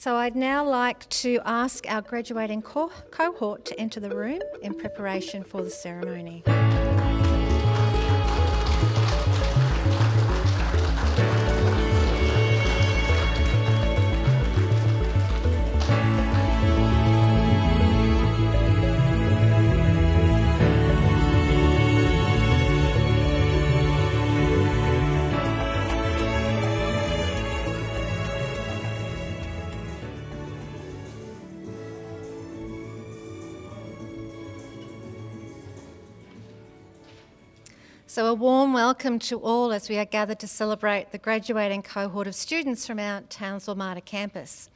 So I'd now like to ask our graduating cohort to enter the room in preparation for the ceremony. So a warm welcome to all as we are gathered to celebrate the graduating cohort of students from our Townsville Mater campus.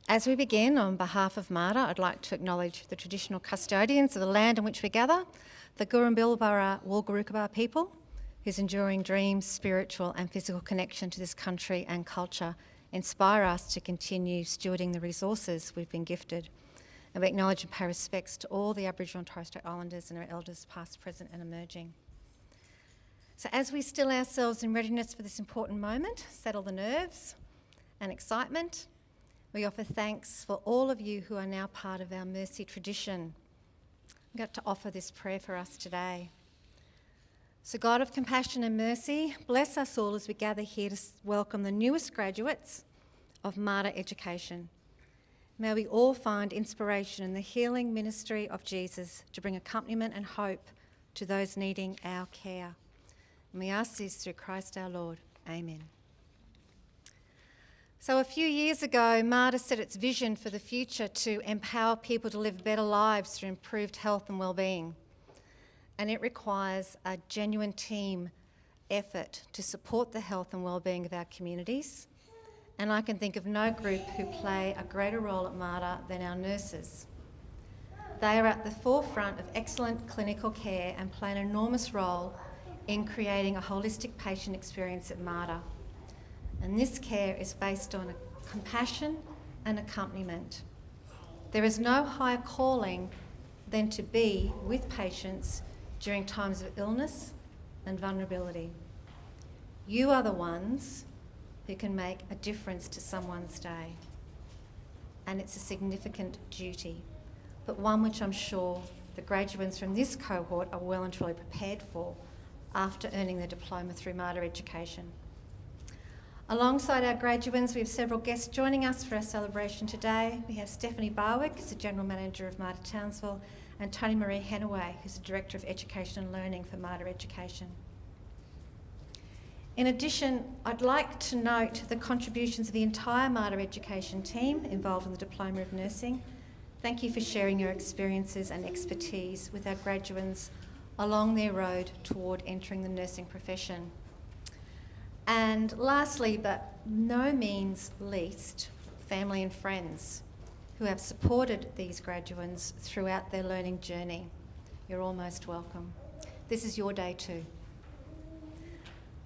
As we begin, on behalf of Mater, I'd like to acknowledge the traditional custodians of the land in which we gather, the Gurrumbillbara Walgurukaba people, whose enduring dreams, spiritual and physical connection to this country and culture inspire us to continue stewarding the resources we've been gifted. And we acknowledge and pay respects to all the Aboriginal and Torres Strait Islanders and our elders past, present and emerging. So as we still ourselves in readiness for this important moment, settle the nerves and excitement, we offer thanks for all of you who are now part of our mercy tradition. I'm going to offer this prayer for us today. So God of compassion and mercy, bless us all as we gather here to welcome the newest graduates of Mater education. May we all find inspiration in the healing ministry of Jesus to bring accompaniment and hope to those needing our care. And we ask this through Christ our Lord. Amen. So a few years ago, Mater set its vision for the future to empower people to live better lives through improved health and well-being. And it requires a genuine team effort to support the health and well-being of our communities. And I can think of no group who play a greater role at Mater than our nurses. They are at the forefront of excellent clinical care and play an enormous role in creating a holistic patient experience at Mater. And this care is based on compassion and accompaniment. There is no higher calling than to be with patients during times of illness and vulnerability. You are the ones who can make a difference to someone's day. And it's a significant duty, but one which I'm sure the graduates from this cohort are well and truly prepared for after earning their diploma through Mater education. Alongside our graduates, we have several guests joining us for our celebration today. We have Stephanie Barwick, who's the General Manager of Mater Townsville, and Tony Marie Hennaway, who's the Director of Education and Learning for Mater Education. In addition, I'd like to note the contributions of the entire Mater Education team involved in the Diploma of Nursing. Thank you for sharing your experiences and expertise with our graduates along their road toward entering the nursing profession. And lastly, but no means least, family and friends who have supported these graduates throughout their learning journey. You're all most welcome. This is your day too.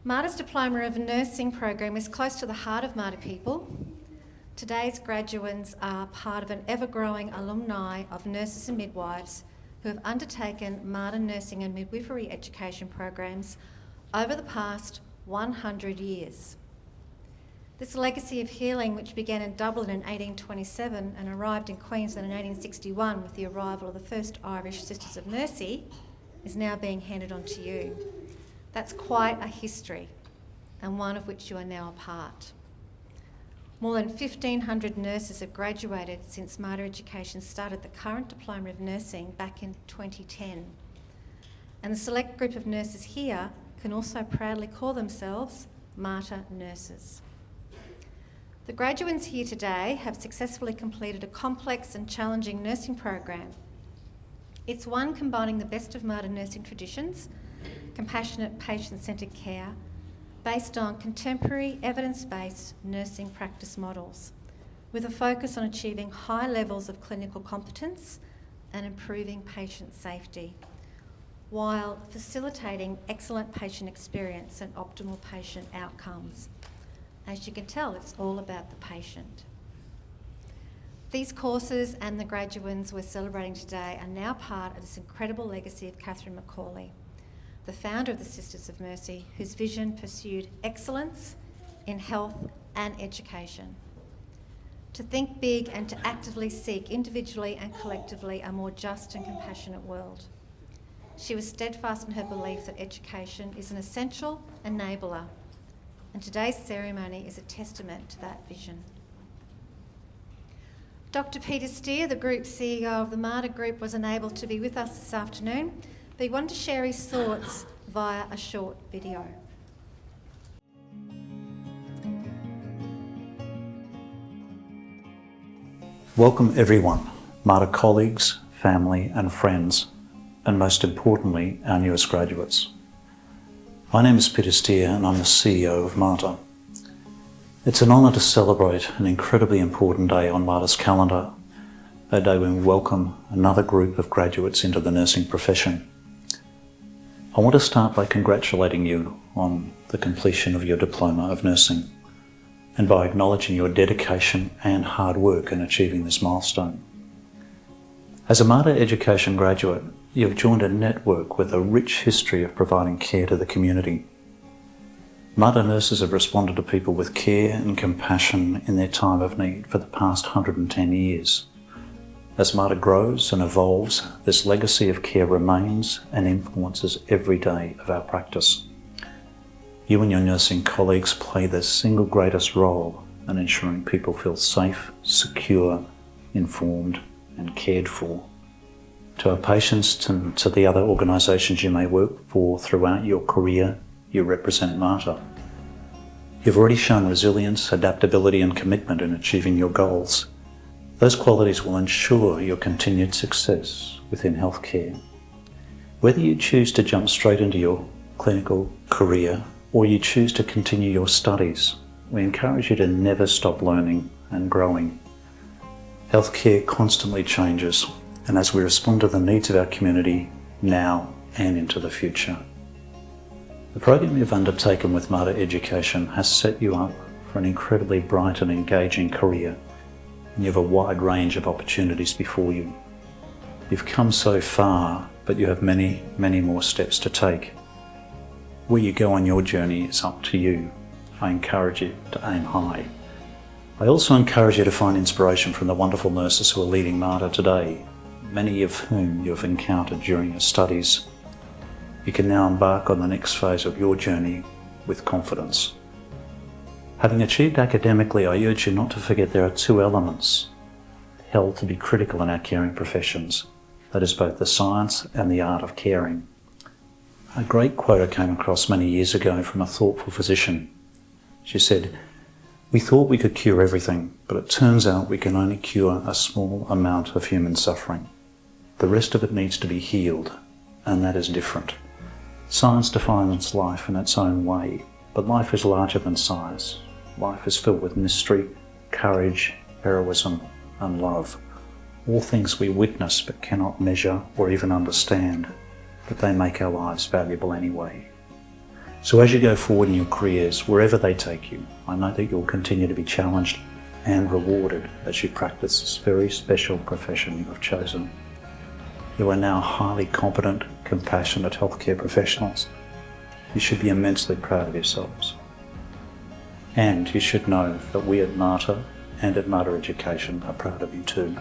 Mater's Diploma of Nursing program is close to the heart of Mater people. Today's graduates are part of an ever-growing alumni of nurses and midwives who have undertaken Mater nursing and midwifery education programs over the past 100 years. This legacy of healing, which began in Dublin in 1827 and arrived in Queensland in 1861 with the arrival of the first Irish Sisters of Mercy, is now being handed on to you. That's quite a history, and one of which you are now a part. More than 1,500 nurses have graduated since Mater Education started the current Diploma of Nursing back in 2010. And the select group of nurses here can also proudly call themselves Mater nurses. The graduates here today have successfully completed a complex and challenging nursing program. It's one combining the best of Mater nursing traditions, compassionate patient-centred care, based on contemporary evidence-based nursing practice models, with a focus on achieving high levels of clinical competence and improving patient safety, while facilitating excellent patient experience and optimal patient outcomes. As you can tell, it's all about the patient. These courses and the graduates we're celebrating today are now part of this incredible legacy of Catherine McCauley, the founder of the Sisters of Mercy, whose vision pursued excellence in health and education. to think big and to actively seek individually and collectively a more just and compassionate world. She was steadfast in her belief that education is an essential enabler, and today's ceremony is a testament to that vision. Dr. Peter Steer, the Group CEO of the Mater Group, was unable to be with us this afternoon, but he wanted to share his thoughts via a short video. Welcome everyone, Mater colleagues, family and friends, and most importantly, our newest graduates. My name is Peter Steer and I'm the CEO of Mater. It's an honour to celebrate an incredibly important day on Mater's calendar, a day when we welcome another group of graduates into the nursing profession. I want to start by congratulating you on the completion of your Diploma of Nursing, and by acknowledging your dedication and hard work in achieving this milestone. As a Mater Education graduate, you've joined a network with a rich history of providing care to the community. Mater nurses have responded to people with care and compassion in their time of need for the past 110 years. As Mater grows and evolves, this legacy of care remains and influences every day of our practice. You and your nursing colleagues play the single greatest role in ensuring people feel safe, secure, informed and cared for. To our patients and to the other organisations you may work for throughout your career, you represent Mater. You've already shown resilience, adaptability and commitment in achieving your goals. Those qualities will ensure your continued success within healthcare. Whether you choose to jump straight into your clinical career or you choose to continue your studies, we encourage you to never stop learning and growing. Healthcare constantly changes, and as we respond to the needs of our community now and into the future. The program you've undertaken with Mater Education has set you up for an incredibly bright and engaging career, and you have a wide range of opportunities before you. You've come so far, but you have many, many more steps to take. Where you go on your journey is up to you. I encourage you to aim high. I also encourage you to find inspiration from the wonderful nurses who are leading Mater today, many of whom you have encountered during your studies. You can now embark on the next phase of your journey with confidence. Having achieved academically, I urge you not to forget there are two elements held to be critical in our caring professions. That is both the science and the art of caring. A great quote I came across many years ago from a thoughtful physician. She said, "We thought we could cure everything, but it turns out we can only cure a small amount of human suffering. The rest of it needs to be healed, and that is different. Science defines life in its own way, but life is larger than science. Life is filled with mystery, courage, heroism, and love. All things we witness but cannot measure or even understand, but they make our lives valuable anyway." So as you go forward in your careers, wherever they take you, I know that you'll continue to be challenged and rewarded as you practice this very special profession you have chosen. You are now highly competent, compassionate healthcare professionals. You should be immensely proud of yourselves. And you should know that we at Mater and at Mater Education are proud of you too.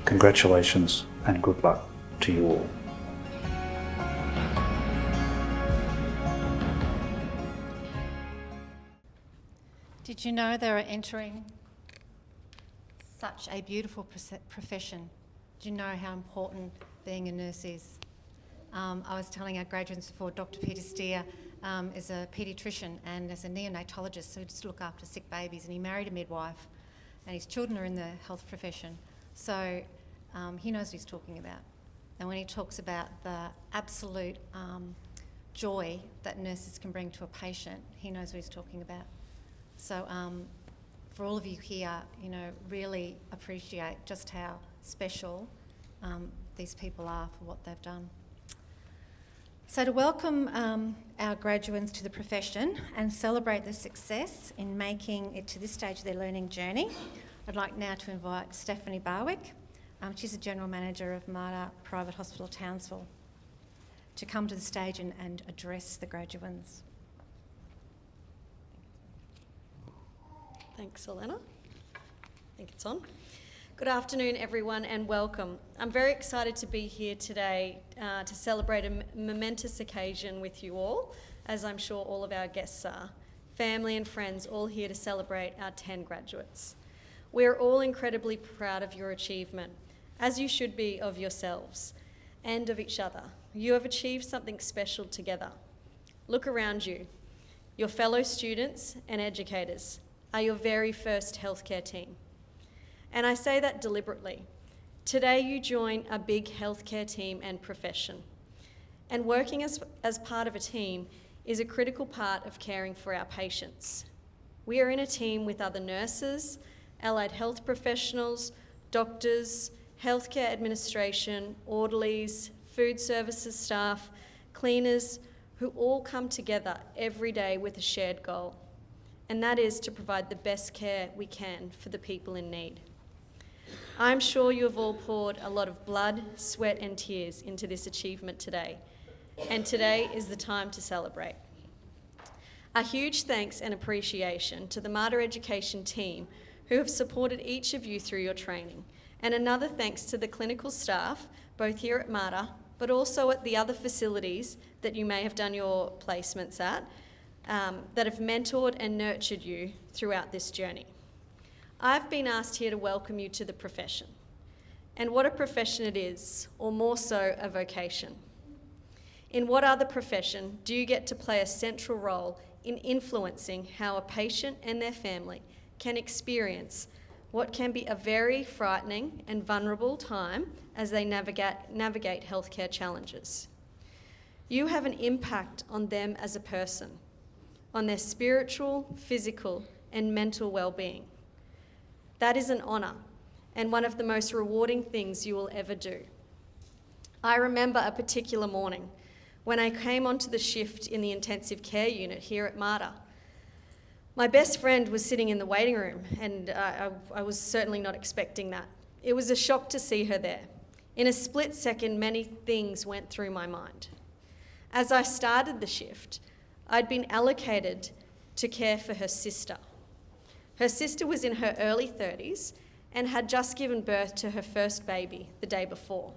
Congratulations and good luck to you all. Did you know they are entering such a beautiful profession? Do you know how important being a nurse is? I was telling our graduates before, Dr. Peter Steer is a paediatrician and is a neonatologist, so he just look after sick babies, and he married a midwife, and his children are in the health profession. So he knows what he's talking about. And when he talks about the absolute joy that nurses can bring to a patient, he knows what he's talking about. So for all of you here, really appreciate just how special these people are for what they've done. So to welcome our graduates to the profession and celebrate the success in making it to this stage of their learning journey, I'd like now to invite Stephanie Barwick. She's the General Manager of Mater Private Hospital Townsville, to come to the stage and address the graduates. Thanks, Elena. think it's on. Good afternoon, everyone, and welcome. I'm very excited to be here today to celebrate a momentous occasion with you all, as I'm sure all of our guests are. Family and friends all here to celebrate our 10 graduates. We're all incredibly proud of your achievement, as you should be of yourselves and of each other. You have achieved something special together. Look around you. Your fellow students and educators are your very first healthcare team. And I say that deliberately. Today you join a big healthcare team and profession. And working as part of a team is a critical part of caring for our patients. We are in a team with other nurses, allied health professionals, doctors, healthcare administration, orderlies, food services staff, cleaners, who all come together every day with a shared goal, and that is to provide the best care we can for the people in need. I'm sure you have all poured a lot of blood, sweat and tears into this achievement today, and today is the time to celebrate. A huge thanks and appreciation to the Mater Education team who have supported each of you through your training, and another thanks to the clinical staff, both here at Mater, but also at the other facilities that you may have done your placements at, that have mentored and nurtured you throughout this journey. I've been asked here to welcome you to the profession, and what a profession it is, or more so, a vocation. In what other profession do you get to play a central role in influencing how a patient and their family can experience what can be a very frightening and vulnerable time as they navigate healthcare challenges? You have an impact on them as a person, on their spiritual, physical, and mental well-being. That is an honour and one of the most rewarding things you will ever do. I remember a particular morning when I came onto the shift in the intensive care unit here at Mater. My best friend was sitting in the waiting room, and I was certainly not expecting that. It was a shock to see her there. In a split second, many things went through my mind. As I started the shift, I'd been allocated to care for her sister. Her sister was in her early 30s and had just given birth to her first baby the day before.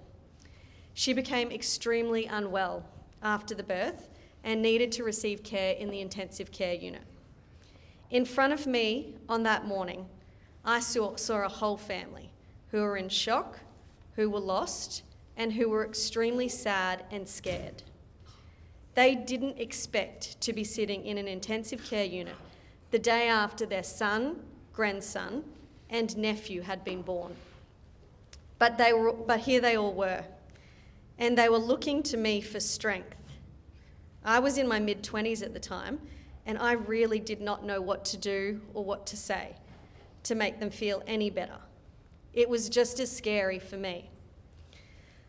She became extremely unwell after the birth and needed to receive care in the intensive care unit. In front of me on that morning, I saw a whole family who were in shock, who were lost, and who were extremely sad and scared. They didn't expect to be sitting in an intensive care unit the day after their son, grandson, and nephew had been born. But here they all were, and they were looking to me for strength. I was in my mid-20s at the time, and I really did not know what to do or what to say to make them feel any better. It was just as scary for me.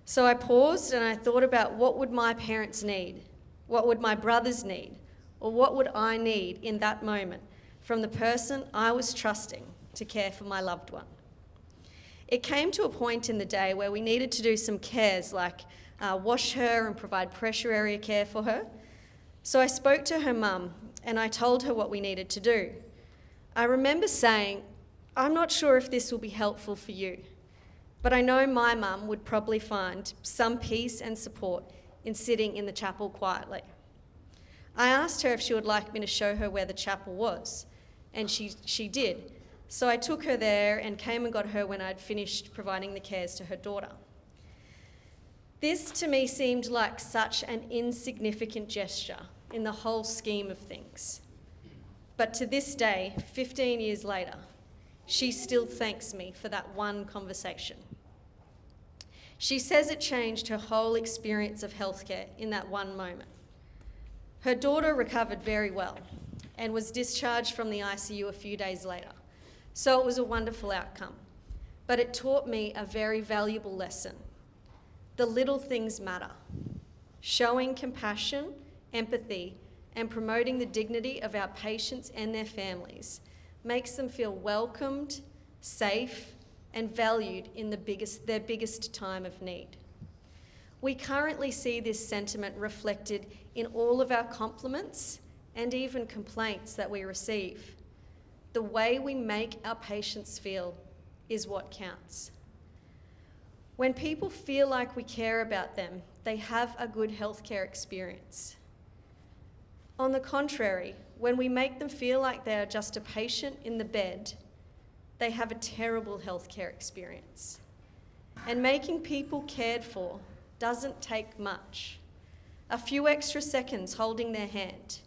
So I paused and I thought about what would my parents need, what would my brothers need, or what would I need in that moment from the person I was trusting to care for my loved one. It came to a point in the day where we needed to do some cares like wash her and provide pressure area care for her. So I spoke to her mum and I told her what we needed to do. I remember saying, "I'm not sure if this will be helpful for you, but I know my mum would probably find some peace and support in sitting in the chapel quietly." I asked her if she would like me to show her where the chapel was, and she did. So I took her there and came and got her when I'd finished providing the cares to her daughter. This to me seemed like such an insignificant gesture in the whole scheme of things. But to this day, 15 years later, she still thanks me for that one conversation. She says it changed her whole experience of healthcare in that one moment. Her daughter recovered very well and was discharged from the ICU a few days later. So it was a wonderful outcome, but it taught me a very valuable lesson. The little things matter. Showing compassion, empathy, and promoting the dignity of our patients and their families makes them feel welcomed, safe, and valued in their biggest time of need. We currently see this sentiment reflected in all of our compliments and even complaints that we receive. The way we make our patients feel is what counts. When people feel like we care about them, they have a good healthcare experience. On the contrary, when we make them feel like they are just a patient in the bed, they have a terrible healthcare experience. And making people cared for doesn't take much. A few extra seconds holding their hand,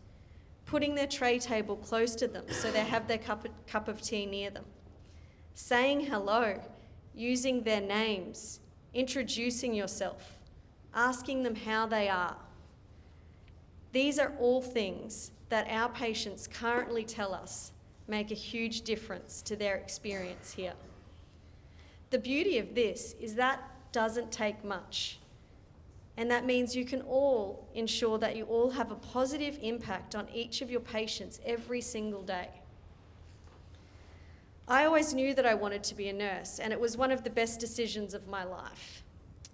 putting their tray table close to them so they have their cup of tea near them, saying hello, using their names, introducing yourself, asking them how they are. These are all things that our patients currently tell us make a huge difference to their experience here. The beauty of this is that doesn't take much. And that means you can all ensure that you all have a positive impact on each of your patients every single day. I always knew that I wanted to be a nurse, and it was one of the best decisions of my life.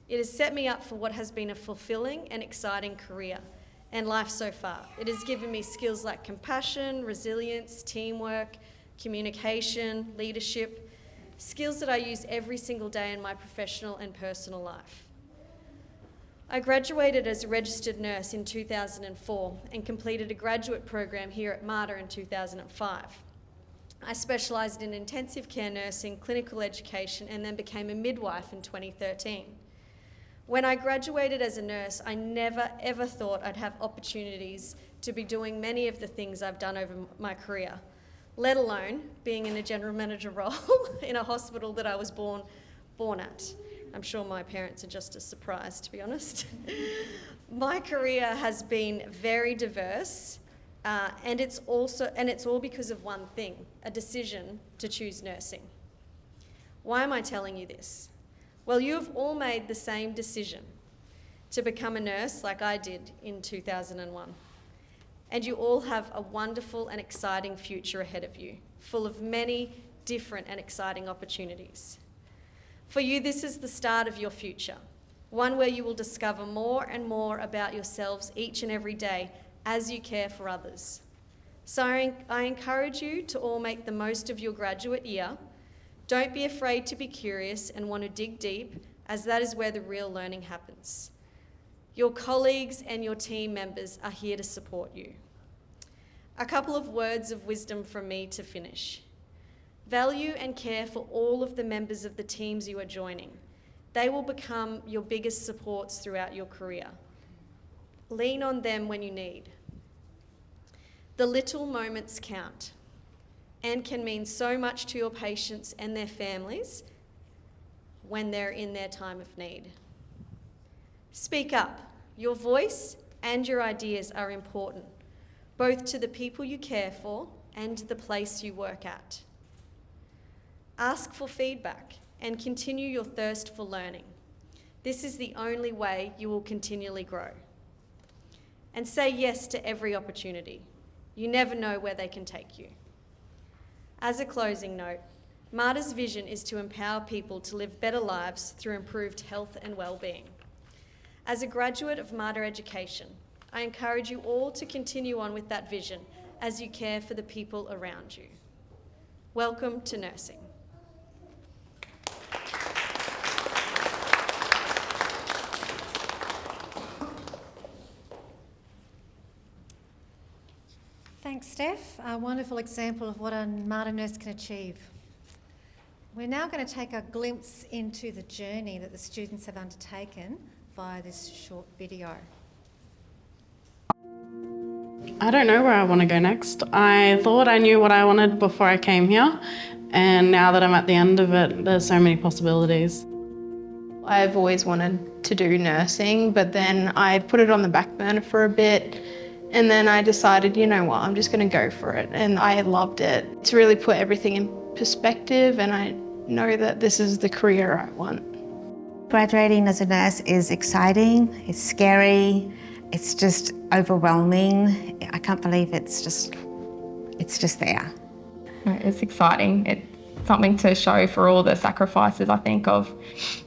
It has set me up for what has been a fulfilling and exciting career and life so far. It has given me skills like compassion, resilience, teamwork, communication, leadership, skills that I use every single day in my professional and personal life. I graduated as a registered nurse in 2004 and completed a graduate program here at Mater in 2005. I specialised in intensive care nursing, clinical education, and then became a midwife in 2013. When I graduated as a nurse, I never ever thought I'd have opportunities to be doing many of the things I've done over my career, let alone being in a general manager role in a hospital that I was born at. I'm sure my parents are just as surprised, to be honest. My career has been very diverse, and it's all because of one thing, a decision to choose nursing. Why am I telling you this? Well, you have all made the same decision to become a nurse like I did in 2001. And you all have a wonderful and exciting future ahead of you, full of many different and exciting opportunities. For you, this is the start of your future, one where you will discover more and more about yourselves each and every day as you care for others. So I encourage you to all make the most of your graduate year. Don't be afraid to be curious and want to dig deep, as that is where the real learning happens. Your colleagues and your team members are here to support you. A couple of words of wisdom from me to finish. Value and care for all of the members of the teams you are joining. They will become your biggest supports throughout your career. Lean on them when you need. The little moments count and can mean so much to your patients and their families when they're in their time of need. Speak up. Your voice and your ideas are important, both to the people you care for and the place you work at. Ask for feedback and continue your thirst for learning. This is the only way you will continually grow. And say yes to every opportunity. You never know where they can take you. As a closing note, Mater's vision is to empower people to live better lives through improved health and well-being. As a graduate of Mater Education, I encourage you all to continue on with that vision as you care for the people around you. Welcome to nursing. Thanks, Steph. A wonderful example of what a Mater nurse can achieve. We're now going to take a glimpse into the journey that the students have undertaken via this short video. I don't know where I want to go next. I thought I knew what I wanted before I came here, and now that I'm at the end of it, there's so many possibilities. I've always wanted to do nursing, but then I put it on the back burner for a bit, and then I decided, you know what, I'm just going to go for it, and I loved it. It's really put everything in perspective, and I know that this is the career I want. Graduating as a nurse is exciting, it's scary, it's just overwhelming. I can't believe it's just there. It's exciting. It's something to show for all the sacrifices, I think, of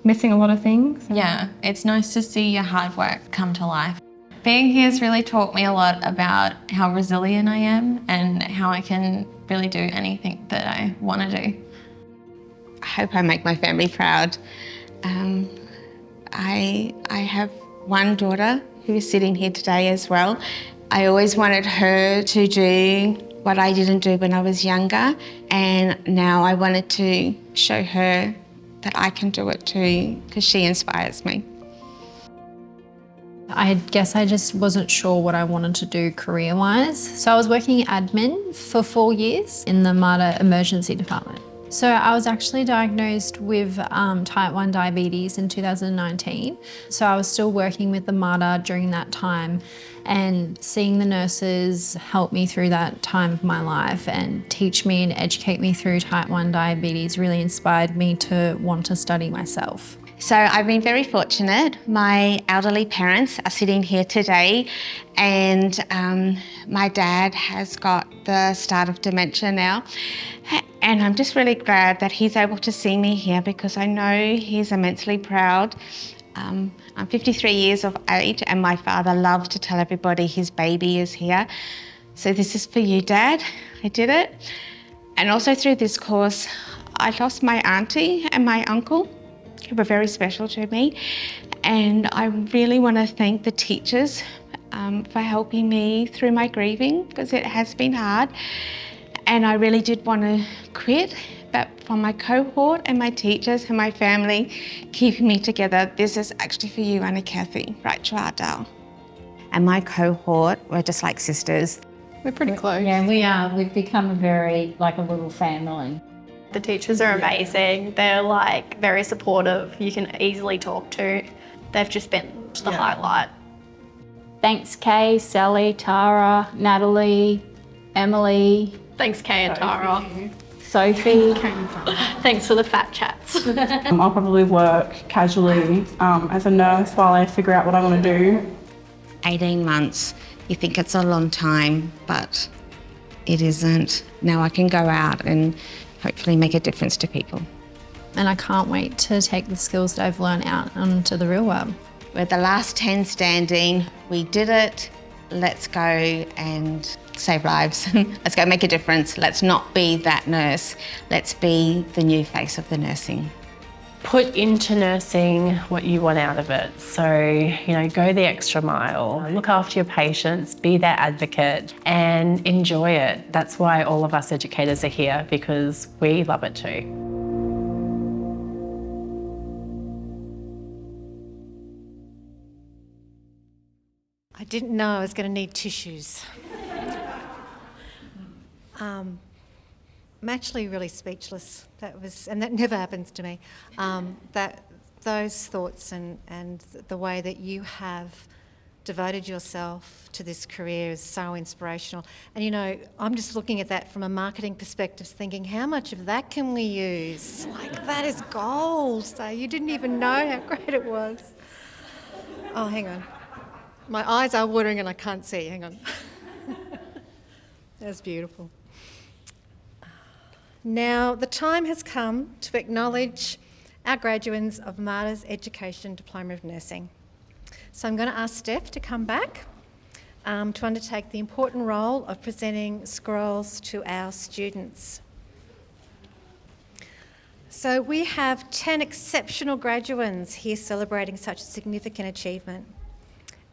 missing a lot of things. Yeah, it's nice to see your hard work come to life. Being here has really taught me a lot about how resilient I am and how I can really do anything that I want to do. hope I make my family proud. I have one daughter who is sitting here today as well. I always wanted her to do what I didn't do when I was younger, and now I wanted to show her that I can do it too, because she inspires me. I guess I just wasn't sure what I wanted to do career-wise. So I was working admin for 4 years in the MARTA emergency department. So I was actually diagnosed with type 1 diabetes in 2019. So I was still working with the MARTA during that time, and seeing the nurses help me through that time of my life and teach me and educate me through type 1 diabetes really inspired me to want to study myself. So I've been very fortunate. My elderly parents are sitting here today, and my dad has got the start of dementia now. And I'm just really glad that he's able to see me here, because I know he's immensely proud. I'm 53 years of age, and my father loves to tell everybody his baby is here. So this is for you, Dad. I did it. And also through this course, I lost my auntie and my uncle, who were very special to me. And I really want to thank the teachers for helping me through my grieving, because it has been hard. And I really did want to quit, but from my cohort and my teachers and my family keeping me together, this is actually for you, Anna Kathy, Rachel Ardell. And my cohort were just like sisters. We're pretty close. Yeah, we are. We've become like a little family. The teachers are amazing. They're like very supportive. You can easily talk to. They've just been the highlight. Thanks, Kay, Sally, Tara, Natalie, Emily. Thanks, Kay and Tara. Sophie. Thanks for the fat chats. I'll probably work casually as a nurse while I figure out what I want to do. 18 months. You think it's a long time, but it isn't. Now I can go out and hopefully make a difference to people. And I can't wait to take the skills that I've learned out onto the real world. We're the last 10 standing. We did it. Let's go and save lives. Let's go make a difference. Let's not be that nurse. Let's be the new face of the nursing. Put into nursing what you want out of it. So, go the extra mile, look after your patients, be their advocate and enjoy it. That's why all of us educators are here, because we love it too. I didn't know I was going to need tissues. I'm actually really speechless. And that never happens to me. Those thoughts and the way that you have devoted yourself to this career is so inspirational. And I'm just looking at that from a marketing perspective, thinking how much of that can we use? Like, that is gold. So you didn't even know how great it was. Oh, hang on. My eyes are watering and I can't see. Hang on. That's beautiful. Now, the time has come to acknowledge our graduates of MARTA's Education Diploma of Nursing. So I'm going to ask Steph to come back to undertake the important role of presenting scrolls to our students. So we have 10 exceptional graduates here celebrating such a significant achievement.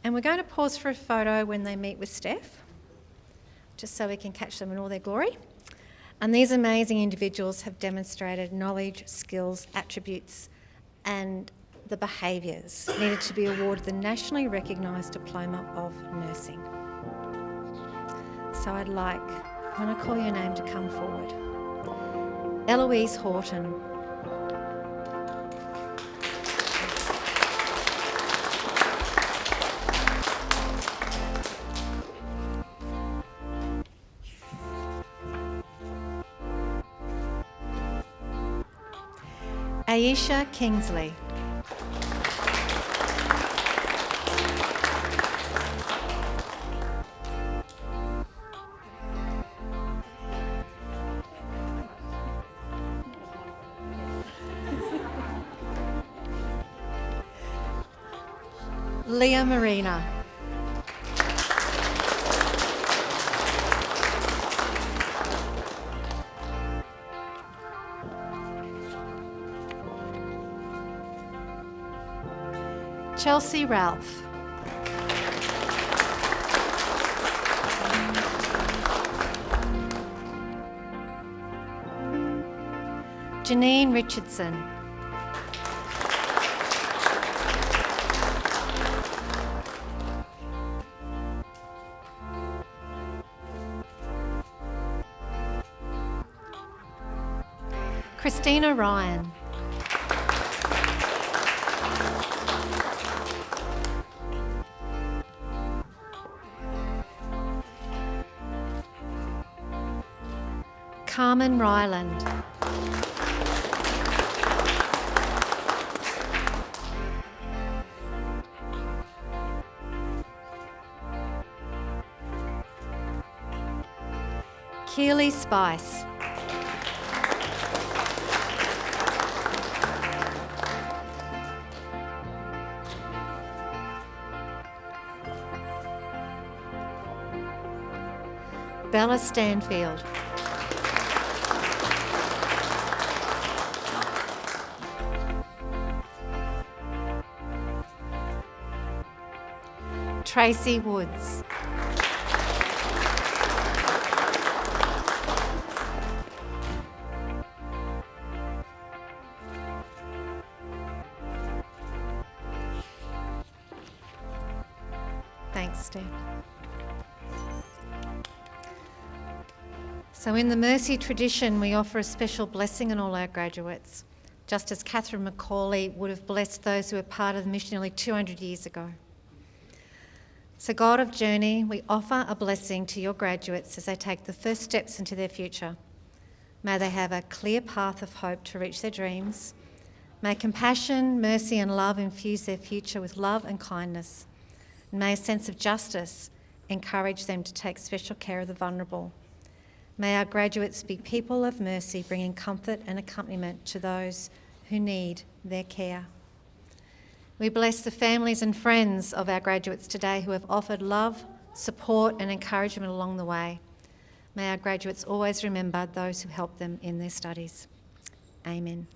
And we're going to pause for a photo when they meet with Steph, just so we can catch them in all their glory. And these amazing individuals have demonstrated knowledge, skills, attributes, and the behaviours needed to be awarded the nationally recognised Diploma of Nursing. So I want to call your name to come forward. Eloise Horton. Aisha Kingsley. Leah Marina. Chelsea Ralph. Janine Richardson. Christina Ryan. Carmen Ryland. Keely Spice. Bella Stanfield. Tracy Woods. Thanks, Steph. So in the Mercy tradition, we offer a special blessing on all our graduates, just as Catherine Macaulay would have blessed those who were part of the mission nearly 200 years ago. So God of Journey, we offer a blessing to your graduates as they take the first steps into their future. May they have a clear path of hope to reach their dreams. May compassion, mercy and love infuse their future with love and kindness. And may a sense of justice encourage them to take special care of the vulnerable. May our graduates be people of mercy, bringing comfort and accompaniment to those who need their care. We bless the families and friends of our graduates today who have offered love, support and encouragement along the way. May our graduates always remember those who helped them in their studies. Amen.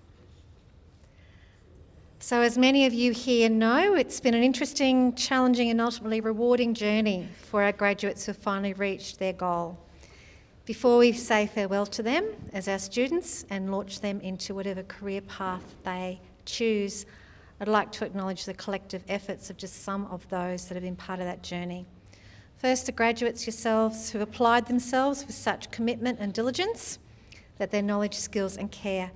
So as many of you here know, it's been an interesting, challenging and ultimately rewarding journey for our graduates who have finally reached their goal. Before we say farewell to them as our students and launch them into whatever career path they choose, I'd like to acknowledge the collective efforts of just some of those that have been part of that journey. First, the graduates yourselves who applied themselves with such commitment and diligence that their knowledge, skills and care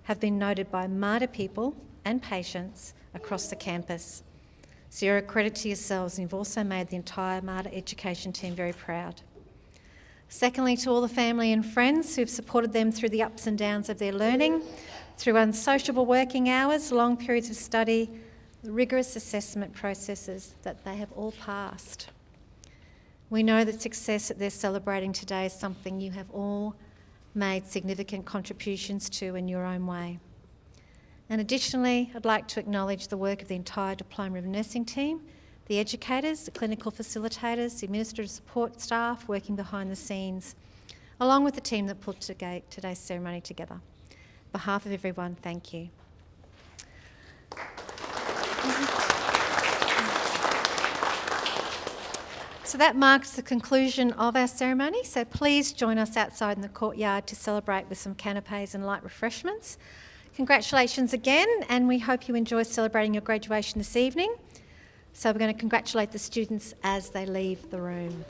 have been noted by Mater people and patients across the campus. So you're a credit to yourselves, and you've also made the entire Mater education team very proud. Secondly, to all the family and friends who've supported them through the ups and downs of their learning, through unsociable working hours, long periods of study, the rigorous assessment processes that they have all passed. We know that success that they're celebrating today is something you have all made significant contributions to in your own way. And additionally, I'd like to acknowledge the work of the entire Diploma of Nursing team, the educators, the clinical facilitators, the administrative support staff working behind the scenes, along with the team that put today's ceremony together. On behalf of everyone, thank you. So that marks the conclusion of our ceremony. So please join us outside in the courtyard to celebrate with some canapes and light refreshments. Congratulations again, and we hope you enjoy celebrating your graduation this evening. So we're going to congratulate the students as they leave the room.